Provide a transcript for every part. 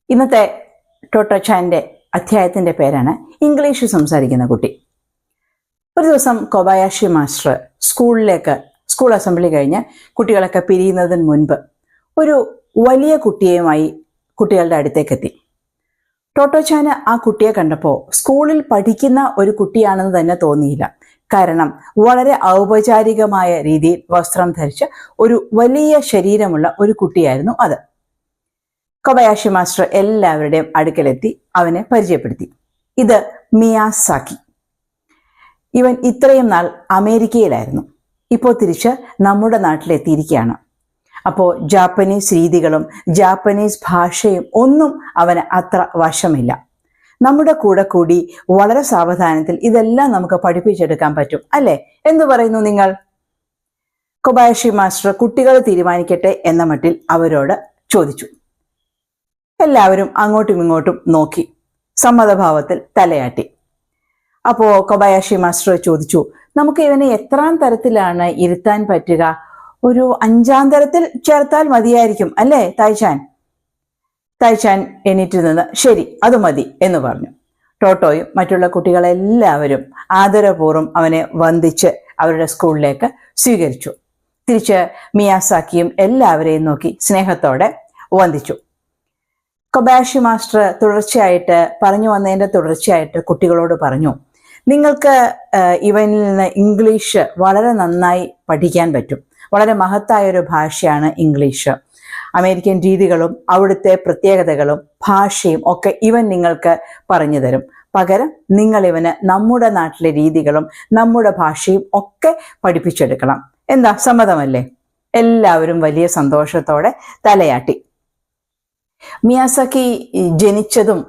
ഇന്നത്തെ ടോട്ടോച്ചാൻ്റെ അധ്യായത്തിൻ്റെ പേരാണ് ഇംഗ്ലീഷ് സംസാരിക്കുന്ന കുട്ടി. ഒരു ദിവസം കൊബയാഷി മാസ്റ്റർ സ്കൂൾ അസംബ്ലി കഴിഞ്ഞ് കുട്ടികളൊക്കെ പിരിയുന്നതിന് മുൻപ് ഒരു വലിയ കുട്ടിയുമായി കുട്ടികളുടെ അടുത്തേക്കെത്തി. ടോട്ടോച്ചാന് ആ കുട്ടിയെ കണ്ടപ്പോൾ സ്കൂളിൽ പഠിക്കുന്ന ഒരു കുട്ടിയാണെന്ന് തന്നെ തോന്നിയില്ല. കാരണം വളരെ ഔപചാരികമായ രീതിയിൽ വസ്ത്രം ധരിച്ച ഒരു വലിയ ശരീരമുള്ള ഒരു കുട്ടിയായിരുന്നു അത്. കൊബയാഷി മാസ്റ്റർ എല്ലാവരുടെയും അടുക്കലെത്തി അവനെ പരിചയപ്പെടുത്തി. ഇത് മിയാസാക്കി. ഇവൻ ഇത്രയും നാൾ അമേരിക്കയിലായിരുന്നു. ഇപ്പോൾ തിരിച്ച് നമ്മുടെ നാട്ടിലെത്തിയിരിക്കുകയാണ്. അപ്പോൾ ജാപ്പനീസ് രീതികളും ജാപ്പനീസ് ഭാഷയും ഒന്നും അവന് അത്ര വശമില്ല. നമ്മുടെ കൂടെ കൂടി വളരെ സാവധാനത്തിൽ ഇതെല്ലാം നമുക്ക് പഠിപ്പിച്ചെടുക്കാൻ പറ്റും, അല്ലേ? എന്തു പറയുന്നു നിങ്ങൾ? കൊബയാഷി മാസ്റ്റർ കുട്ടികൾ തീരുമാനിക്കട്ടെ എന്ന മട്ടിൽ അവരോട് ചോദിച്ചു. എല്ലാവരും അങ്ങോട്ടും ഇങ്ങോട്ടും നോക്കി സമ്മതഭാവത്തിൽ തലയാട്ടി. അപ്പോൾ കൊബയാഷി മാസ്റ്റർ ചോദിച്ചു, നമുക്ക് ഇവനെ എത്രാം തരത്തിലാണ് ഇരുത്താൻ പറ്റുക? ഒരു 5-ാം തരത്തിൽ ചേർത്താൽ മതിയായിരിക്കും, അല്ലേ തായ്ചാൻ? തായ്ചാൻ എണീറ്റ് നിന്ന് ശരി, അത് മതി എന്ന് പറഞ്ഞു. ടോട്ടോയും മറ്റുള്ള കുട്ടികളെല്ലാവരും ആദരപൂർവ്വം അവനെ വന്ദിച്ച് അവരുടെ സ്കൂളിലേക്ക് സ്വീകരിച്ചു. തിരിച്ച് മിയാസാക്കിയും എല്ലാവരെയും നോക്കി സ്നേഹത്തോടെ വന്ദിച്ചു. കൊബയാഷി മാസ്റ്റർ പറഞ്ഞു വന്നതിൻ്റെ തുടർച്ചയായിട്ട് കുട്ടികളോട് പറഞ്ഞു, നിങ്ങൾക്ക് ഇവനിൽ നിന്ന് ഇംഗ്ലീഷ് വളരെ നന്നായി പഠിക്കാൻ പറ്റും. വളരെ മഹത്തായൊരു ഭാഷയാണ് ഇംഗ്ലീഷ്. അമേരിക്കൻ രീതികളും അവിടുത്തെ പ്രത്യേകതകളും ഭാഷയും ഒക്കെ ഇവൻ നിങ്ങൾക്ക് പറഞ്ഞു തരും. പകരം നിങ്ങൾ ഇവന് നമ്മുടെ നാട്ടിലെ രീതികളും നമ്മുടെ ഭാഷയും ഒക്കെ പഠിപ്പിച്ചെടുക്കണം. എന്താ, സമ്മതമല്ലേ? എല്ലാവരും വലിയ സന്തോഷത്തോടെ തലയാട്ടി. മിയാസാക്കി ജനിച്ചതും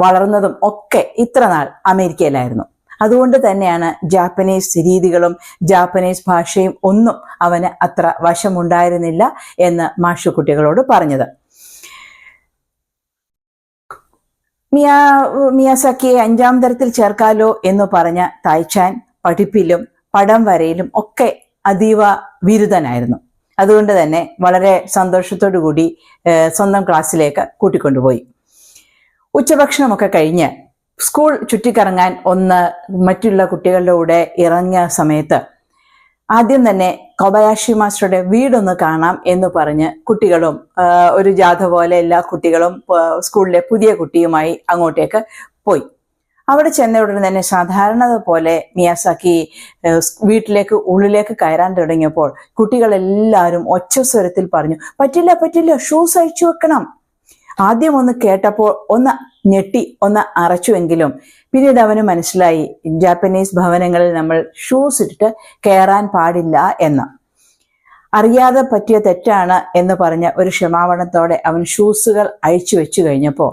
വളർന്നതും ഒക്കെ ഇത്ര നാൾ അമേരിക്കയിലായിരുന്നു. അതുകൊണ്ട് തന്നെയാണ് ജാപ്പനീസ് രീതികളും ജാപ്പനീസ് ഭാഷയും ഒന്നും അവന് അത്ര വശമുണ്ടായിരുന്നില്ല എന്ന് മാഷു കുട്ടികളോട് പറഞ്ഞത്. മിയാസാക്കിയെ 5-ാം തരത്തിൽ ചേർക്കാലോ എന്ന് പറഞ്ഞ തായ്ചാൻ പഠിപ്പിലും പടം വരയിലും ഒക്കെ അതീവ വിരുദ്ധനായിരുന്നു. അതുകൊണ്ട് തന്നെ വളരെ സന്തോഷത്തോടു കൂടി സ്വന്തം ക്ലാസ്സിലേക്ക് കൂട്ടിക്കൊണ്ടുപോയി. ഉച്ചഭക്ഷണമൊക്കെ കഴിഞ്ഞ് സ്കൂൾ ചുറ്റിക്കറങ്ങാൻ മറ്റുള്ള കുട്ടികളുടെ കൂടെ ഇറങ്ങിയ സമയത്ത് ആദ്യം തന്നെ കൊബയാഷി മാസ്റ്ററുടെ വീടൊന്ന് കാണാം എന്ന് പറഞ്ഞ് കുട്ടികളും ഒരു ജാഥ പോലെ എല്ലാ കുട്ടികളും സ്കൂളിലെ പുതിയ കുട്ടിയുമായി അങ്ങോട്ടേക്ക് പോയി. അവിടെ ചെന്ന ഉടനെ തന്നെ സാധാരണ പോലെ മിയാസാക്കി ഉള്ളിലേക്ക് കയറാൻ തുടങ്ങിയപ്പോൾ കുട്ടികളെല്ലാവരും ഒച്ചസ്വരത്തിൽ പറഞ്ഞു, പറ്റില്ല പറ്റില്ല, ഷൂസ് അഴിച്ചു വെക്കണം. ആദ്യം ഒന്ന് കേട്ടപ്പോൾ ഒന്ന് ഞെട്ടി, ഒന്ന് അറച്ചുവെങ്കിലും പിന്നീട് അവന് മനസ്സിലായി ജാപ്പനീസ് ഭവനങ്ങളിൽ നമ്മൾ ഷൂസ് ഇട്ടിട്ട് കയറാൻ പാടില്ല എന്ന്. അറിയാതെ പറ്റിയ തെറ്റാണ് എന്ന് പറഞ്ഞ ഒരു ക്ഷമാപണത്തോടെ അവൻ ഷൂസുകൾ അഴിച്ചു വെച്ചു കഴിഞ്ഞപ്പോൾ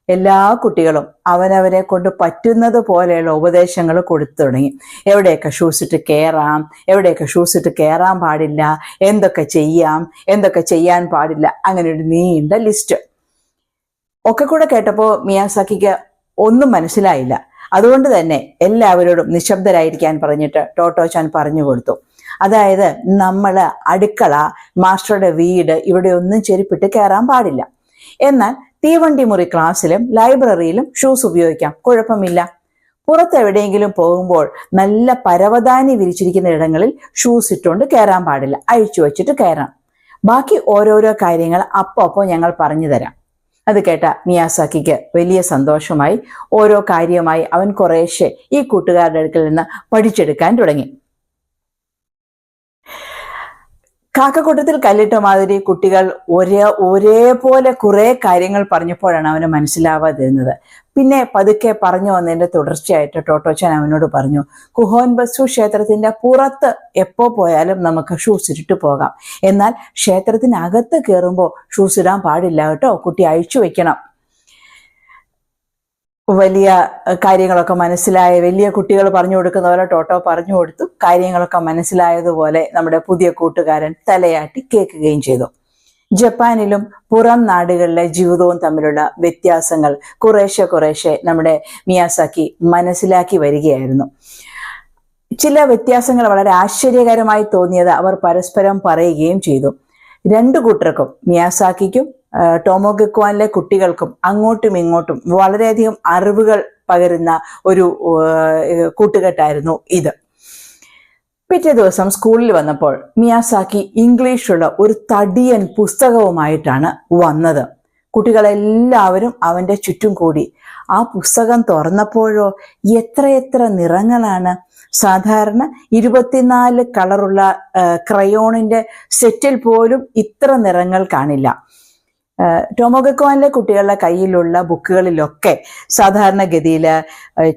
എല്ലാ കുട്ടികളും അവനവരെ കൊണ്ട് പറ്റുന്നത് പോലെയുള്ള ഉപദേശങ്ങൾ കൊടുത്തു തുടങ്ങി. എവിടെയൊക്കെ ഷൂസ് ഇട്ട് കയറാം, എവിടെയൊക്കെ ഷൂസ് ഇട്ട് കയറാൻ പാടില്ല, എന്തൊക്കെ ചെയ്യാം, എന്തൊക്കെ ചെയ്യാൻ പാടില്ല, അങ്ങനെ ഒരു നീണ്ട ലിസ്റ്റ് ഒക്കെ കൂടെ കേട്ടപ്പോൾ മിയാസാക്കിക്ക് ഒന്നും മനസ്സിലായില്ല. അതുകൊണ്ട് തന്നെ എല്ലാവരോടും നിശബ്ദരായിരിക്കാൻ പറഞ്ഞിട്ട് ടോട്ടോച്ചാൻ പറഞ്ഞു കൊടുത്തു. അതായത് നമ്മൾ അടുക്കള, മാസ്റ്ററുടെ വീട്, ഇവിടെ ഒന്നും ചെരുപ്പിട്ട് കയറാൻ പാടില്ല. എന്നാൽ തീവണ്ടി മുറി ക്ലാസ്സിലും ലൈബ്രറിയിലും ഷൂസ് ഉപയോഗിക്കാം, കുഴപ്പമില്ല. പുറത്ത് എവിടെയെങ്കിലും പോകുമ്പോൾ നല്ല പരവതാനി വിരിച്ചിരിക്കുന്ന ഇടങ്ങളിൽ ഷൂസ് ഇട്ടുകൊണ്ട് കയറാൻ പാടില്ല, അഴിച്ചു വെച്ചിട്ട് കയറാം. ബാക്കി ഓരോരോ കാര്യങ്ങൾ അപ്പോൾ ഞങ്ങൾ പറഞ്ഞു തരാം. അത് കേട്ട മിയാസാക്കിക്ക് വലിയ സന്തോഷമായി. ഓരോ കാര്യമായി അവൻ കുറേശ്ശെ ഈ കൂട്ടുകാരുടെ അടുക്കൽ നിന്ന് പഠിച്ചെടുക്കാൻ തുടങ്ങി. കാക്കക്കൂട്ടത്തിൽ കല്ലിട്ട മാതിരി കുട്ടികൾ ഒരേപോലെ കുറെ കാര്യങ്ങൾ പറഞ്ഞപ്പോഴാണ് അവന് മനസ്സിലാവാതിരുന്നത്. പിന്നെ പതുക്കെ പറഞ്ഞു വന്നതിന്റെ തുടർച്ചയായിട്ട് ടോട്ടോച്ചാൻ അവനോട് പറഞ്ഞു, കുഹോൻബസു ക്ഷേത്രത്തിന്റെ പുറത്ത് എപ്പോ പോയാലും നമുക്ക് ഷൂസ് ഇട്ടിട്ട് പോകാം. എന്നാൽ ക്ഷേത്രത്തിനകത്ത് കയറുമ്പോൾ ഷൂസ് ഇടാൻ പാടില്ല കേട്ടോ, കുട്ടി അഴിച്ചു വെക്കണം. വലിയ കാര്യങ്ങളൊക്കെ വലിയ കുട്ടികൾ പറഞ്ഞു കൊടുക്കുന്ന പോലെ ടോട്ടോ പറഞ്ഞു കൊടുത്തു. കാര്യങ്ങളൊക്കെ മനസ്സിലായതുപോലെ നമ്മുടെ പുതിയ കൂട്ടുകാരൻ തലയാട്ടി കേൾക്കുകയും ചെയ്തു. ജപ്പാനിലും പുറം നാടുകളിലെ ജീവിതവും തമ്മിലുള്ള വ്യത്യാസങ്ങൾ കുറേശ്ശെ നമ്മുടെ മിയാസാക്കി മനസ്സിലാക്കി വരികയായിരുന്നു. ചില വ്യത്യാസങ്ങൾ വളരെ ആശ്ചര്യകരമായി തോന്നിയത് അവർ പരസ്പരം പറയുകയും ചെയ്തു. രണ്ടു കൂട്ടർക്കും, മിയാസാക്കിക്കും ടോമോ ഗക്വാനിലെ കുട്ടികൾക്കും അങ്ങോട്ടും ഇങ്ങോട്ടും വളരെയധികം അറിവുകൾ പകരുന്ന ഒരു കൂട്ടുകെട്ടായിരുന്നു ഇത്. പിറ്റേ ദിവസം സ്കൂളിൽ വന്നപ്പോൾ മിയാസാക്കി ഇംഗ്ലീഷുള്ള ഒരു തടിയൻ പുസ്തകവുമായിട്ടാണ് വന്നത്. കുട്ടികളെല്ലാവരും അവൻ്റെ ചുറ്റും കൂടി. ആ പുസ്തകം തുറന്നപ്പോഴോ എത്രയെത്ര നിറങ്ങളാണ്! സാധാരണ 24 കളറുള്ള ക്രയോണിന്റെ സെറ്റിൽ പോലും ഇത്ര നിറങ്ങൾ കാണില്ല. ടോമോ ഗക്വാനിലെ കുട്ടികളുടെ കയ്യിലുള്ള ബുക്കുകളിലൊക്കെ സാധാരണഗതിയിൽ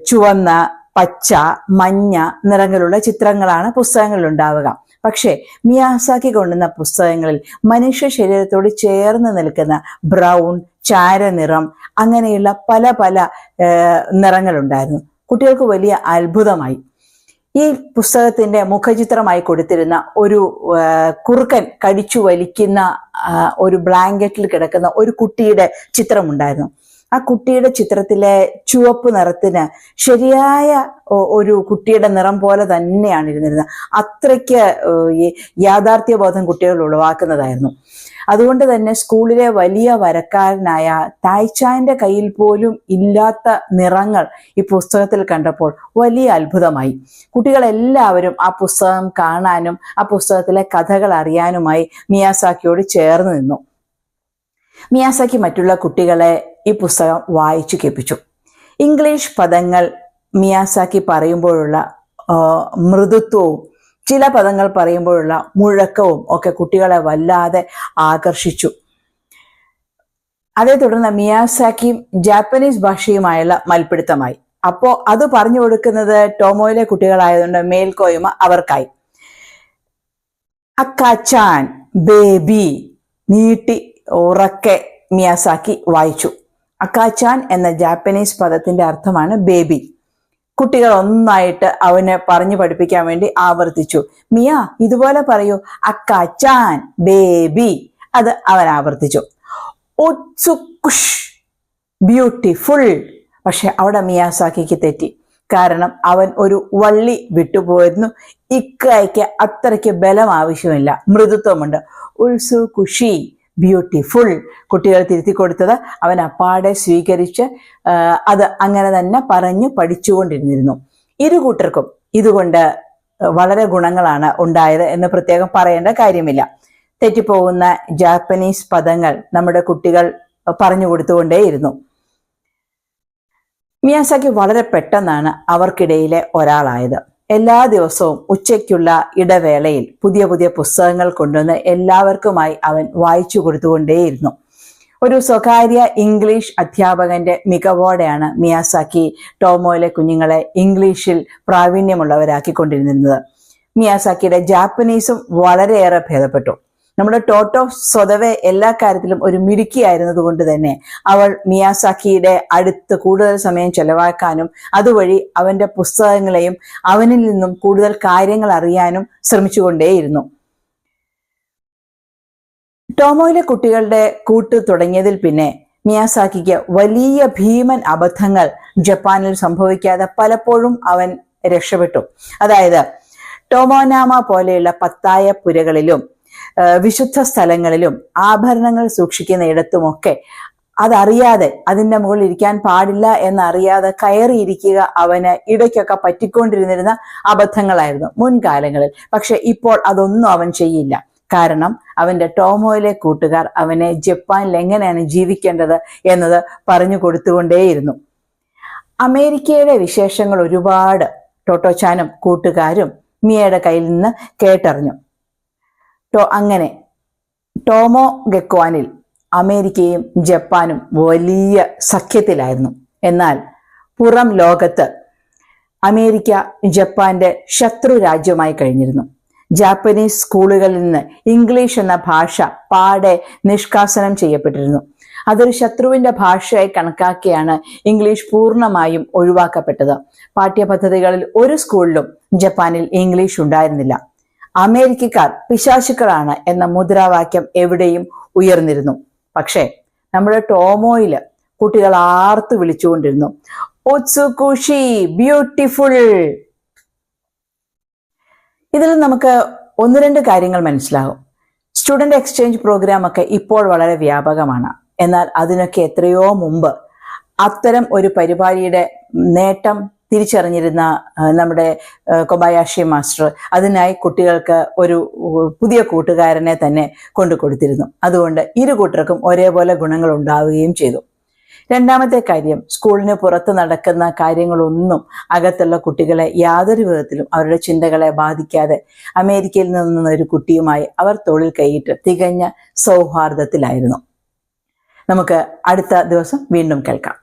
ചുവന്ന, പച്ച, മഞ്ഞ നിറങ്ങളുള്ള ചിത്രങ്ങളാണ് പുസ്തകങ്ങളിൽ ഉണ്ടാവുക. പക്ഷേ മിയാസാക്കി കൊണ്ടുവന്ന പുസ്തകങ്ങളിൽ മനുഷ്യ ശരീരത്തോട് ചേർന്ന് നിൽക്കുന്ന ബ്രൗൺ, ചാരനിറം അങ്ങനെയുള്ള പല പല നിറങ്ങളുണ്ടായിരുന്നു. കുട്ടികൾക്ക് വലിയ അത്ഭുതമായി. ഈ പുസ്തകത്തിന്റെ മുഖചിത്രമായി കൊടുത്തിരുന്ന ഒരു കുറുക്കൻ കടിച്ചു വലിക്കുന്ന ഒരു ബ്ലാങ്കറ്റിൽ കിടക്കുന്ന ഒരു കുട്ടിയുടെ ചിത്രമുണ്ടായിരുന്നു. ആ കുട്ടിയുടെ ചിത്രത്തിലെ ചുവപ്പ് നിറത്തിന് ശരിയായ ഒരു കുട്ടിയുടെ നിറം പോലെ തന്നെയാണ് ഇരുന്നിരുന്നത്. അത്രയ്ക്ക് യാഥാർത്ഥ്യബോധം കുട്ടികൾ ഉളവാക്കുന്നതായിരുന്നു. അതുകൊണ്ട് തന്നെ സ്കൂളിലെ വലിയ വരക്കാരനായ തായ്ചാന്റെ കയ്യിൽ പോലും ഇല്ലാത്ത നിറങ്ങൾ ഈ പുസ്തകത്തിൽ കണ്ടപ്പോൾ വലിയ അത്ഭുതമായി. കുട്ടികളെല്ലാവരും ആ പുസ്തകം കാണാനും ആ പുസ്തകത്തിലെ കഥകൾ അറിയാനുമായി മിയാസാക്കിയോട് ചേർന്ന് നിന്നു. മിയാസാക്കി മറ്റുള്ള കുട്ടികളെ ഈ പുസ്തകം വായിച്ചു കേൾപ്പിച്ചു. ഇംഗ്ലീഷ് പദങ്ങൾ മിയാസാക്കി പറയുമ്പോഴുള്ള മൃദുത്വവും ചില പദങ്ങൾ പറയുമ്പോഴുള്ള മുഴക്കവും ഒക്കെ കുട്ടികളെ വല്ലാതെ ആകർഷിച്ചു. അതേ തുടർന്ന് മിയാസാക്കിയും ജാപ്പനീസ് ഭാഷയുമായുള്ള മൽപ്പിടുത്തമായി. അപ്പോൾ അത് പറഞ്ഞു കൊടുക്കുന്നത് ടോമോയിലെ കുട്ടികളായതുകൊണ്ട് മേൽക്കോയ്മ അവർക്കായി. അക്കാച്ചാൻ, ബേബി നീട്ടി ഉറക്കെ മിയാസാക്കി വായിച്ചു. അക്കാച്ചാൻ എന്ന ജാപ്പനീസ് പദത്തിന്റെ അർത്ഥമാണ് ബേബി. കുട്ടികൾ ഒന്നായിട്ട് അവനെ പറഞ്ഞു പഠിപ്പിക്കാൻ വേണ്ടി ആവർത്തിച്ചു. മിയ, ഇതുപോലെ പറയൂ, അക്കാച്ചാൻ, ബേബി. അത് അവൻ ആവർത്തിച്ചു. ഒത്സുകുഷ്, ബ്യൂട്ടിഫുൾ. പക്ഷെ അവിടെ മിയാസാക്കിക്ക് തെറ്റി. കാരണം അവൻ ഒരു വള്ളി വിട്ടുപോയിരുന്നു. ഇക്കയ്ക്ക് അത്രയ്ക്ക് ബലം ആവശ്യമില്ല, മൃദുത്വമുണ്ട്. ഉത്സുകുഷി, ബ്യൂട്ടിഫുൾ. കുട്ടികൾ തിരുത്തി കൊടുത്തത് അവൻ അപ്പാടെ സ്വീകരിച്ച് അത് അങ്ങനെ തന്നെ പറഞ്ഞു പഠിച്ചുകൊണ്ടിരുന്നിരുന്നു. ഇരു കൂട്ടർക്കും ഇതുകൊണ്ട് വളരെ ഗുണങ്ങളാണ് ഉണ്ടായത് എന്ന് പ്രത്യേകം പറയേണ്ട കാര്യമില്ല. തെറ്റിപ്പോകുന്ന ജാപ്പനീസ് പദങ്ങൾ നമ്മുടെ കുട്ടികൾ പറഞ്ഞു കൊടുത്തുകൊണ്ടേയിരുന്നു. മിയാസാക്കി വളരെ പെട്ടെന്നാണ് അവർക്കിടയിലെ ഒരാളായത്. എല്ലാ ദിവസവും ഉച്ചയ്ക്കുള്ള ഇടവേളയിൽ പുതിയ പുതിയ പുസ്തകങ്ങൾ കൊണ്ടുവന്ന് എല്ലാവർക്കുമായി അവൻ വായിച്ചു കൊടുത്തുകൊണ്ടേയിരുന്നു. ഒരു സ്വകാര്യ ഇംഗ്ലീഷ് അധ്യാപകന്റെ മികവോടെയാണ് മിയാസാക്കി ടോമോയിലെ കുഞ്ഞുങ്ങളെ ഇംഗ്ലീഷിൽ പ്രാവീണ്യമുള്ളവരാക്കിക്കൊണ്ടിരുന്നത്. മിയാസാക്കിയുടെ ജാപ്പനീസും വളരെയേറെ ഭേദപ്പെട്ടു. നമ്മുടെ ടോട്ടോ സ്വതവേ എല്ലാ കാര്യത്തിലും ഒരു മിടുക്കിയായിരുന്നത് കൊണ്ട് തന്നെ അവൾ മിയാസാക്കിയുടെ അടുത്ത് കൂടുതൽ സമയം ചെലവാക്കാനും അതുവഴി അവന്റെ പുസ്തകങ്ങളെയും അവനിൽ നിന്നും കൂടുതൽ കാര്യങ്ങൾ അറിയാനും ശ്രമിച്ചുകൊണ്ടേയിരുന്നു. ടോമോയിലെ കുട്ടികളുടെ കൂട്ട് തുടങ്ങിയതിൽ പിന്നെ മിയാസാക്കിക്ക് വലിയ ഭീമൻ അബദ്ധങ്ങൾ ജപ്പാനിൽ സംഭവിക്കാതെ പലപ്പോഴും അവൻ രക്ഷപ്പെട്ടു. അതായത് ടോമോനാമ പോലെയുള്ള പത്തായ പുരകളിലും വിശുദ്ധ സ്ഥലങ്ങളിലും ആഭരണങ്ങൾ സൂക്ഷിക്കുന്ന ഇടത്തുമൊക്കെ അതറിയാതെ, അതിൻ്റെ മുകളിൽ ഇരിക്കാൻ പാടില്ല എന്നറിയാതെ കയറിയിരിക്കുക അവന് ഇടയ്ക്കൊക്കെ പറ്റിക്കൊണ്ടിരുന്നിരുന്ന അബദ്ധങ്ങളായിരുന്നു മുൻകാലങ്ങളിൽ. പക്ഷെ ഇപ്പോൾ അതൊന്നും അവൻ ചെയ്യില്ല. കാരണം അവന്റെ ടോമോയിലെ കൂട്ടുകാർ അവനെ ജപ്പാനിൽ എങ്ങനെയാണ് ജീവിക്കേണ്ടത് എന്നത് പറഞ്ഞു കൊടുത്തുകൊണ്ടേയിരുന്നു. അമേരിക്കയുടെ വിശേഷങ്ങൾ ഒരുപാട് ടോട്ടോച്ചാനും കൂട്ടുകാരും മിയയുടെ കയ്യിൽ നിന്ന് കേട്ടറിഞ്ഞു. അങ്ങനെ ടോമോ ഗക്വാനിൽ അമേരിക്കയും ജപ്പാനും വലിയ സഖ്യത്തിലായിരുന്നു. എന്നാൽ പുറം ലോകത്ത് അമേരിക്ക ജപ്പാന്റെ ശത്രു രാജ്യമായി കഴിഞ്ഞിരുന്നു. ജാപ്പനീസ് സ്കൂളുകളിൽ നിന്ന് ഇംഗ്ലീഷ് എന്ന ഭാഷ പാടെ നിഷ്കാസനം ചെയ്യപ്പെട്ടിരുന്നു. അതൊരു ശത്രുവിന്റെ ഭാഷയായി കണക്കാക്കിയാണ് ഇംഗ്ലീഷ് പൂർണ്ണമായും ഒഴിവാക്കപ്പെട്ടത്. പാഠ്യപദ്ധതികളിൽ ഒരു സ്കൂളിലും ജപ്പാനിൽ ഇംഗ്ലീഷ് ഉണ്ടായിരുന്നില്ല. അമേരിക്കക്കാർ പിശാചുക്കളാണ് എന്ന മുദ്രാവാക്യം എവിടെയും ഉയർന്നിരുന്നു. പക്ഷേ നമ്മുടെ ടോമോയില് കുട്ടികൾ ആർത്തു വിളിച്ചുകൊണ്ടിരുന്നു, ഒത്സുകുഷി, ബ്യൂട്ടിഫുൾ. ഇതിൽ നമുക്ക് ഒന്ന് രണ്ട് കാര്യങ്ങൾ മനസ്സിലാകും. സ്റ്റുഡന്റ് എക്സ്ചേഞ്ച് പ്രോഗ്രാം ഒക്കെ ഇപ്പോൾ വളരെ വ്യാപകമാണ്. എന്നാൽ അതിനൊക്കെ എത്രയോ മുമ്പ് അത്തരം ഒരു പരിപാടിയുടെ നേട്ടം തിരിച്ചറിഞ്ഞിരുന്ന നമ്മുടെ കൊബായാഷി മാസ്റ്റർ അതിനായി കുട്ടികൾക്ക് ഒരു പുതിയ കൂട്ടുകാരനെ തന്നെ കൊണ്ടുകൊടുത്തിരുന്നു. അതുകൊണ്ട് ഇരു കൂട്ടർക്കും ഒരേപോലെ ഗുണങ്ങൾ ഉണ്ടാവുകയും ചെയ്തു. രണ്ടാമത്തെ കാര്യം, സ്കൂളിന് പുറത്ത് നടക്കുന്ന കാര്യങ്ങളൊന്നും അകത്തുള്ള കുട്ടികളെ യാതൊരു വിധത്തിലും അവരുടെ ചിന്തകളെ ബാധിക്കാതെ അമേരിക്കയിൽ നിന്ന ഒരു കുട്ടിയുമായി അവർ തോളിൽ കൈയിട്ട് തികഞ്ഞ സൗഹാർദ്ദത്തിലായിരുന്നു. നമുക്ക് അടുത്ത ദിവസം വീണ്ടും കേൾക്കാം.